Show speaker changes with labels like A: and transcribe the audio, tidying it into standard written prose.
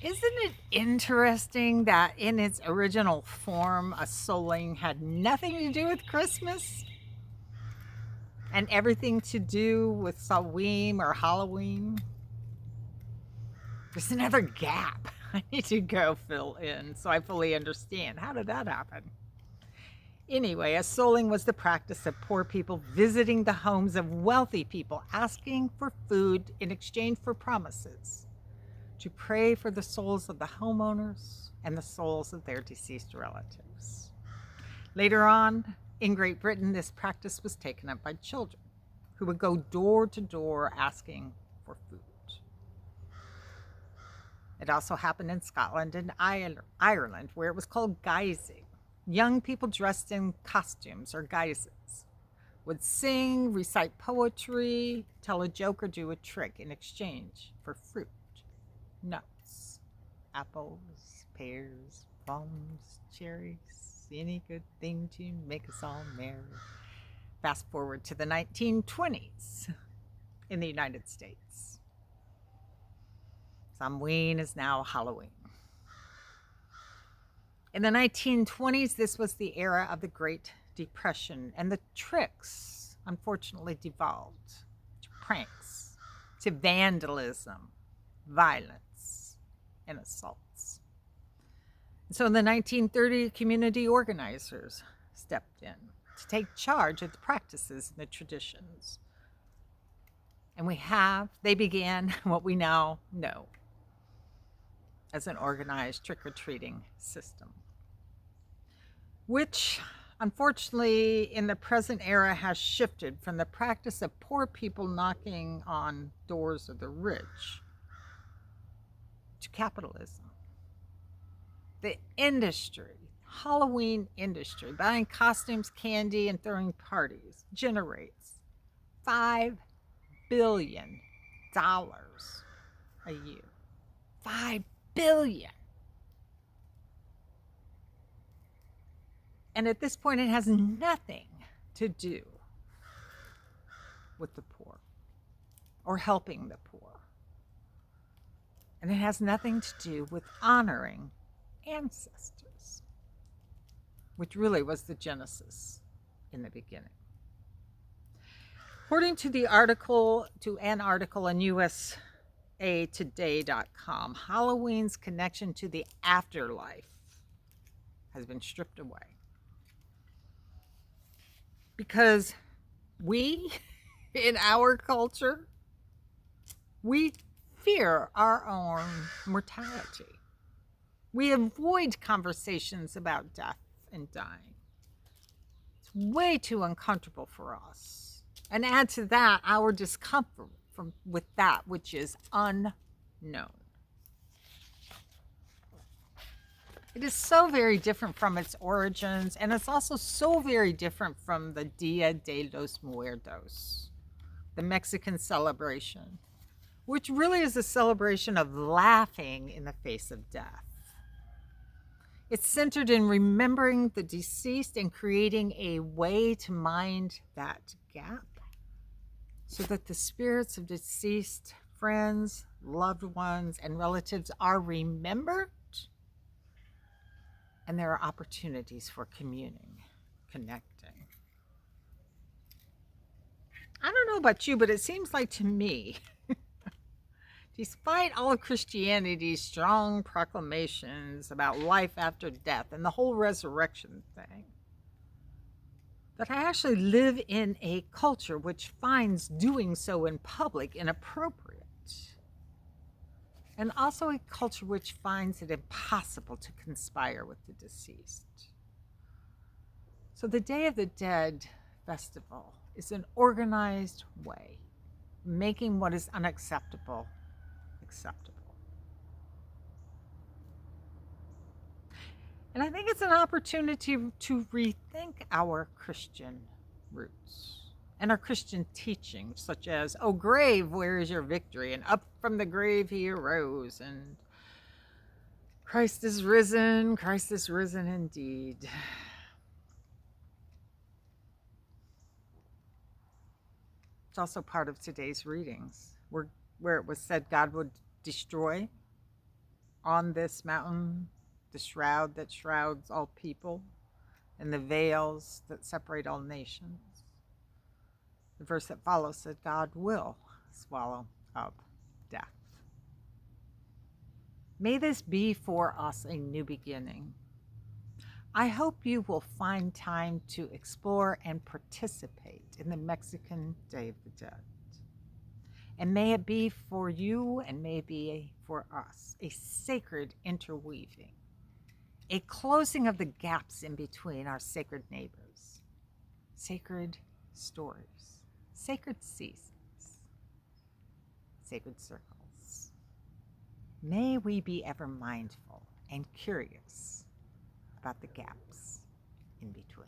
A: Isn't it interesting that in its original form, a souling had nothing to do with Christmas and everything to do with Samhain or Halloween? There's another gap I need to go fill in so I fully understand. How did that happen? Anyway, a souling was the practice of poor people visiting the homes of wealthy people, asking for food in exchange for promises to pray for the souls of the homeowners and the souls of their deceased relatives. Later on, in Great Britain, this practice was taken up by children who would go door to door asking for food. It also happened in Scotland and Ireland, where it was called guising. Young people dressed in costumes or guises would sing, recite poetry, tell a joke, or do a trick in exchange for fruit, nuts, apples, pears, plums, cherries, any good thing to make us all merry. Fast forward to the 1920s in the United States. Samhain is now Halloween. In the 1920s, this was the era of the Great Depression, and the tricks unfortunately devolved to pranks, to vandalism, violence, and assaults. So in the 1930s, community organizers stepped in to take charge of the practices and the traditions. And they began what we now know as an organized trick-or-treating system, which unfortunately in the present era has shifted from the practice of poor people knocking on doors of the rich to capitalism. The industry, Halloween industry, buying costumes, candy, and throwing parties generates $5 billion a year. $5 billion. And at this point, it has nothing to do with the poor or helping the poor. And it has nothing to do with honoring ancestors, which really was the genesis in the beginning. According to an article on UCC-DOC, Halloween's connection to the afterlife has been stripped away. Because we, in our culture, we fear our own mortality. We avoid conversations about death and dying. It's way too uncomfortable for us. And add to that our discomfort with that which is unknown. It is so very different from its origins, and it's also so very different from the Dia de los Muertos, the Mexican celebration, which really is a celebration of laughing in the face of death. It's centered in remembering the deceased and creating a way to mind that gap so that the spirits of deceased friends, loved ones, and relatives are remembered. And there are opportunities for communing, connecting. I don't know about you, but it seems like to me, despite all of Christianity's strong proclamations about life after death and the whole resurrection thing, that I actually live in a culture which finds doing so in public inappropriate. And also a culture which finds it impossible to conspire with the deceased. So the Day of the Dead festival is an organized way, making what is unacceptable acceptable. And I think it's an opportunity to rethink our Christian roots and our Christian teachings, such as, "Oh, grave, where is your victory?" And "Up from the grave he arose," and Christ is risen indeed." It's also part of today's readings, where it was said God would destroy On this mountain, the shroud that shrouds all people, and the veils that separate all nations. The verse that follows said, God will swallow up death. May this be for us a new beginning. I hope you will find time to explore and participate in the Mexican Day of the Dead. And may it be for you and may it be for us a sacred interweaving, a closing of the gaps in between our sacred neighbors, sacred stories, sacred seasons, sacred circles. May we be ever mindful and curious about the gaps in between.